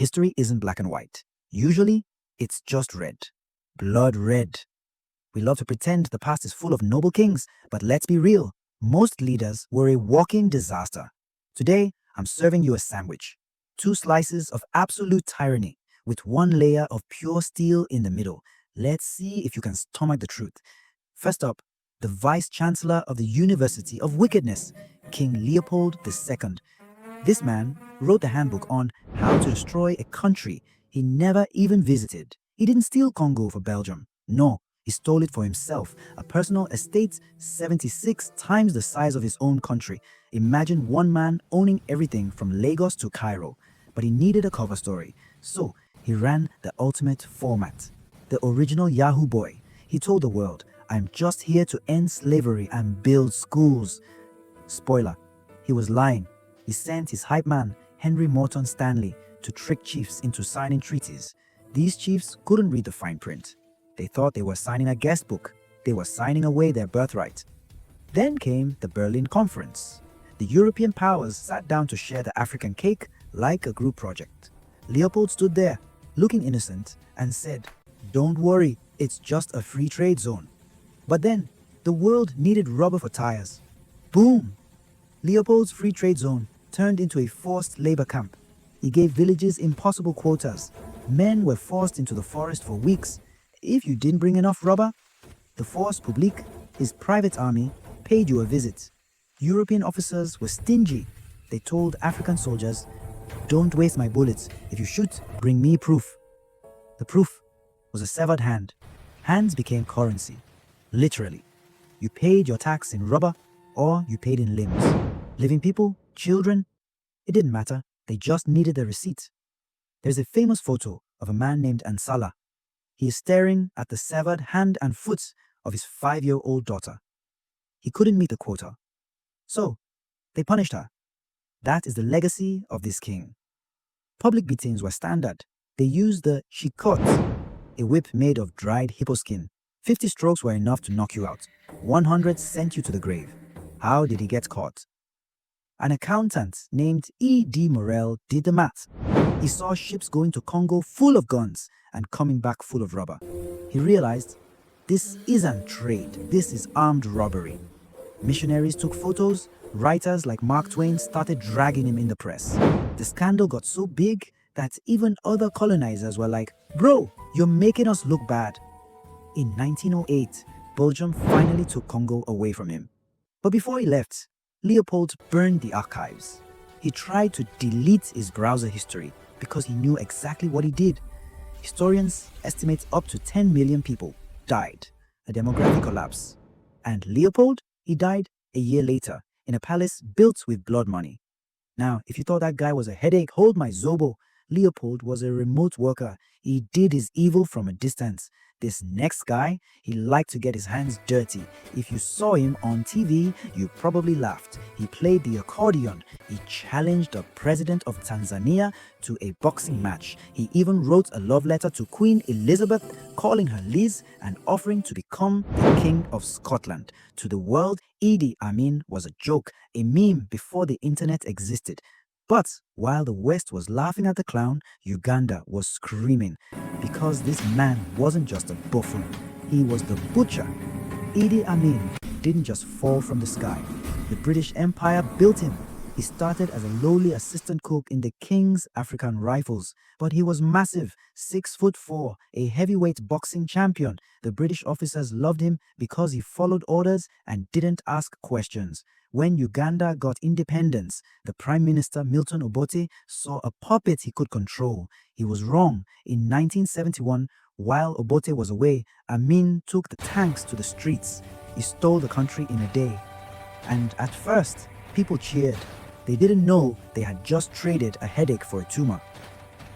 history isn't black and white. Usually, it's just red. Blood red. We love to pretend the past is full of noble kings, but let's be real. Most leaders were a walking disaster. Today, I'm serving you a sandwich. 2 slices of absolute tyranny with 1 layer of pure steel in the middle. Let's see if you can stomach the truth. First up, the Vice-Chancellor of the University of Wickedness, King Leopold II. This man wrote the handbook on how to destroy a country he never even visited. He didn't steal Congo for Belgium. No, he stole it for himself, a personal estate 76 times the size of his own country. Imagine one man owning everything from Lagos to Cairo. But he needed a cover story, so he ran the ultimate format. The original Yahoo boy. He told the world, "I'm just here to end slavery and build schools." Spoiler, he was lying. He sent his hype man, Henry Morton Stanley, to trick chiefs into signing treaties. These chiefs couldn't read the fine print. They thought they were signing a guest book. They were signing away their birthright. Then came the Berlin Conference. The European powers sat down to share the African cake like a group project. Leopold stood there, looking innocent, and said, "Don't worry, it's just a free trade zone." But then, the world needed rubber for tires. Boom! Leopold's free trade zone turned into a forced labor camp. He gave villages impossible quotas. Men were forced into the forest for weeks. If you didn't bring enough rubber, the Force Publique, his private army, paid you a visit. European officers were stingy. They told African soldiers, "Don't waste my bullets. If you shoot, bring me proof." The proof was a severed hand. Hands became currency. Literally. You paid your tax in rubber or you paid in limbs. Living people, children, it didn't matter. They just needed the receipt. There's a famous photo of a man named Ansala. He is staring at the severed hand and foot of his 5-year-old daughter. He couldn't meet the quota. So, they punished her. That is the legacy of this king. Public beatings were standard. They used the shikot, a whip made of dried hippo skin. 50 strokes were enough to knock you out. 100 sent you to the grave. How did he get caught? An accountant named Idi Morel did the math. He saw ships going to Congo full of guns and coming back full of rubber. He realized, this isn't trade, this is armed robbery. Missionaries took photos. Writers like Mark Twain started dragging him in the press. The scandal got so big that even other colonizers were like, "Bro, you're making us look bad." In 1908, Belgium finally took Congo away from him. But before he left, Leopold burned the archives. He tried to delete his browser history because he knew exactly what he did. Historians estimate up to 10 million people died, a demographic collapse. And Leopold, he died a year later in a palace built with blood money. Now, if you thought that guy was a headache, hold my zobo. Leopold was a remote worker. He did his evil from a distance. This next guy, he liked to get his hands dirty. If you saw him on TV, you probably laughed. He played the accordion. He challenged the president of Tanzania to a boxing match. He even wrote a love letter to Queen Elizabeth, calling her Liz and offering to become the King of Scotland. To the world, Idi Amin was a joke, a meme before the internet existed. But while the West was laughing at the clown, Uganda was screaming because this man wasn't just a buffoon, he was the butcher. Idi Amin didn't just fall from the sky. The British Empire built him. He started as a lowly assistant cook in the King's African Rifles, but he was massive, 6'4", a heavyweight boxing champion. The British officers loved him because he followed orders and didn't ask questions. When Uganda got independence, the Prime Minister Milton Obote saw a puppet he could control. He was wrong. In 1971, while Obote was away, Amin took the tanks to the streets. He stole the country in a day. And at first, people cheered. They didn't know they had just traded a headache for a tumor.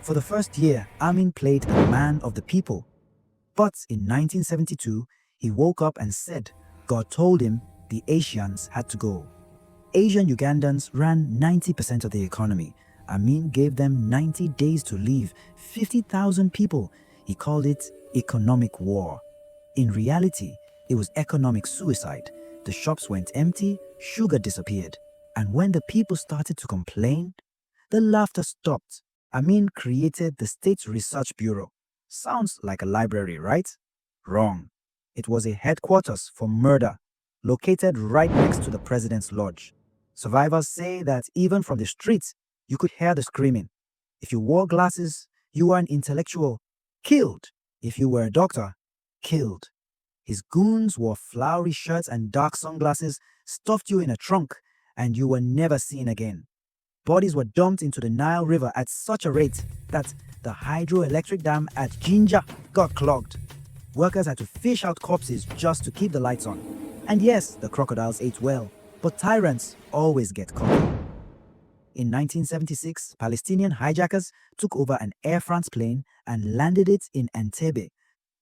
For the first year, Amin played the man of the people. But in 1972, he woke up and said God told him the Asians had to go. Asian Ugandans ran 90% of the economy. Amin gave them 90 days to leave, 50,000 people. He called it economic war. In reality, it was economic suicide. The shops went empty, sugar disappeared. And when the people started to complain, the laughter stopped Amin created the State's Research Bureau. Sounds like a library, right? Wrong. It was a headquarters for murder, located right next to the president's lodge. Survivors say that even from the streets, you could hear the screaming. If you wore glasses, you were an intellectual. Killed. If you were a doctor, killed. His goons wore flowery shirts and dark sunglasses, stuffed you in a trunk, and you were never seen again. Bodies were dumped into the Nile River at such a rate that the hydroelectric dam at Jinja got clogged. Workers had to fish out corpses just to keep the lights on. And yes, the crocodiles ate well, but tyrants always get caught. In 1976, Palestinian hijackers took over an Air France plane and landed it in Entebbe.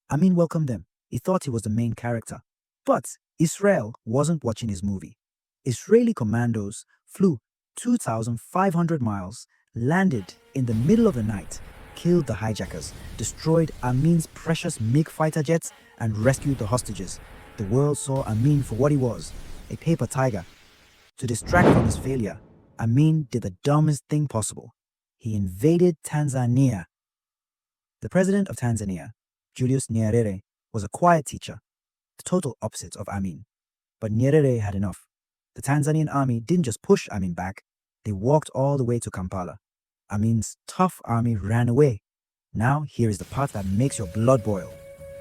Amin welcomed them. He thought he was the main character. But Israel wasn't watching his movie. Israeli commandos flew 2,500 miles, landed in the middle of the night, killed the hijackers, destroyed Amin's precious MiG fighter jets, and rescued the hostages. The world saw Amin for what he was, a paper tiger. To distract from his failure, Amin did the dumbest thing possible. He invaded Tanzania. The president of Tanzania, Julius Nyerere, was a quiet teacher, the total opposite of Amin. But Nyerere had enough. The Tanzanian army didn't just push Amin back, they walked all the way to Kampala. Amin's tough army ran away. Now here is the part that makes your blood boil.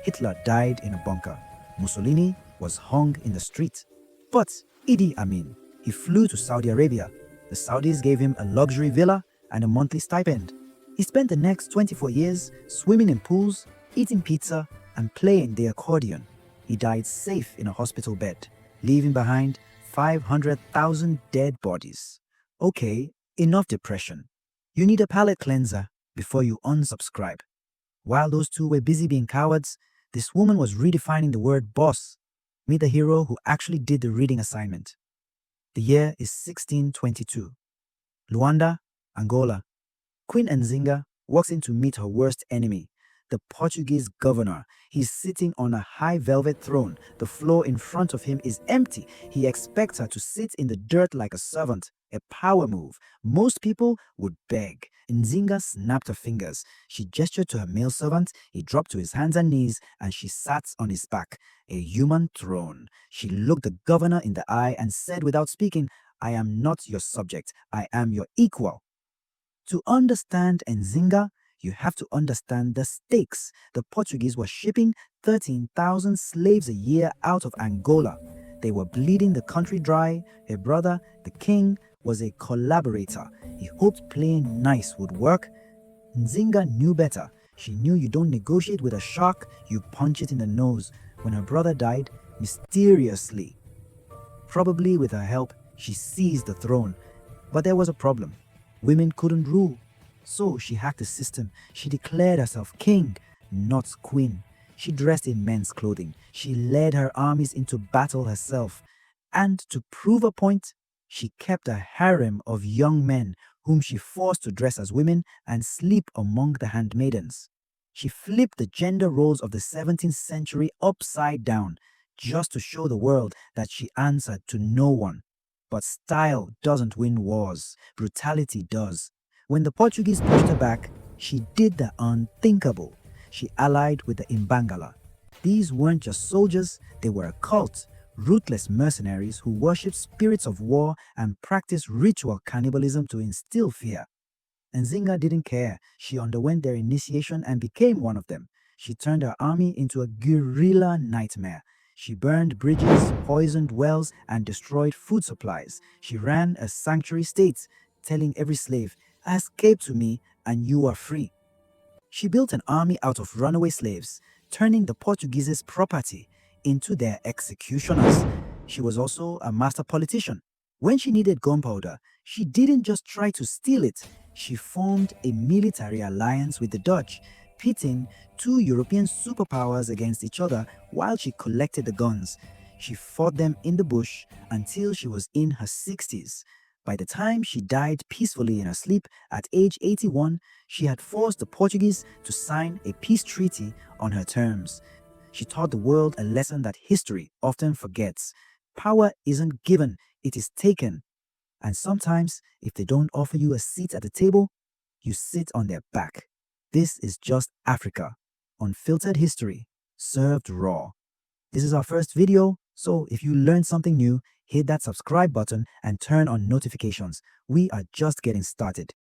Hitler died in a bunker. Mussolini was hung in the street. But Idi Amin, he flew to Saudi Arabia. The Saudis gave him a luxury villa and a monthly stipend. He spent the next 24 years swimming in pools, eating pizza, and playing the accordion. He died safe in a hospital bed, leaving behind 500,000 dead bodies. Okay, enough depression. You need a palate cleanser before you unsubscribe. While those two were busy being cowards, this woman was redefining the word boss. Meet the hero who actually did the reading assignment. The year is 1622. Luanda, Angola. Queen Nzinga walks in to meet her worst enemy, the Portuguese governor. He's sitting on a high velvet throne. The floor in front of him is empty. He expects her to sit in the dirt like a servant, a power move. Most people would beg. Nzinga snapped her fingers. She gestured to her male servant. He dropped to his hands and knees, and she sat on his back, a human throne. She looked the governor in the eye and said without speaking, "I am not your subject. I am your equal." To understand Nzinga, you have to understand the stakes. The Portuguese were shipping 13,000 slaves a year out of Angola. They were bleeding the country dry. Her brother, the king, was a collaborator. He hoped playing nice would work. Nzinga knew better. She knew you don't negotiate with a shark, you punch it in the nose. When her brother died, mysteriously, probably with her help, she seized the throne. But there was a problem. Women couldn't rule. So she hacked the system. She declared herself king, not queen. She dressed in men's clothing. She led her armies into battle herself. And to prove a point, she kept a harem of young men whom she forced to dress as women and sleep among the handmaidens. She flipped the gender roles of the 17th century upside down just to show the world that she answered to no one. But style doesn't win wars. Brutality does. When the Portuguese pushed her back, she did the unthinkable. She allied with the Imbangala. These weren't just soldiers, they were a cult, ruthless mercenaries who worshipped spirits of war and practiced ritual cannibalism to instill fear. Nzinga didn't care. She underwent their initiation and became one of them. She turned her army into a guerrilla nightmare. She burned bridges, poisoned wells, and destroyed food supplies. She ran a sanctuary state, telling every slave, "Escape to me and you are free." She built an army out of runaway slaves, turning the Portuguese's property into their executioners. She was also a master politician. When she needed gunpowder, she didn't just try to steal it. She formed a military alliance with the Dutch, pitting two European superpowers against each other while she collected the guns. She fought them in the bush until she was in her 60s. By the time she died peacefully in her sleep at age 81, she had forced the Portuguese to sign a peace treaty on her terms. She taught the world a lesson that history often forgets. Power isn't given, it is taken. And sometimes, if they don't offer you a seat at the table, you sit on their back. This is just Africa. Unfiltered history, served raw. This is our first video, so if you learned something new, hit that subscribe button and turn on notifications. We are just getting started.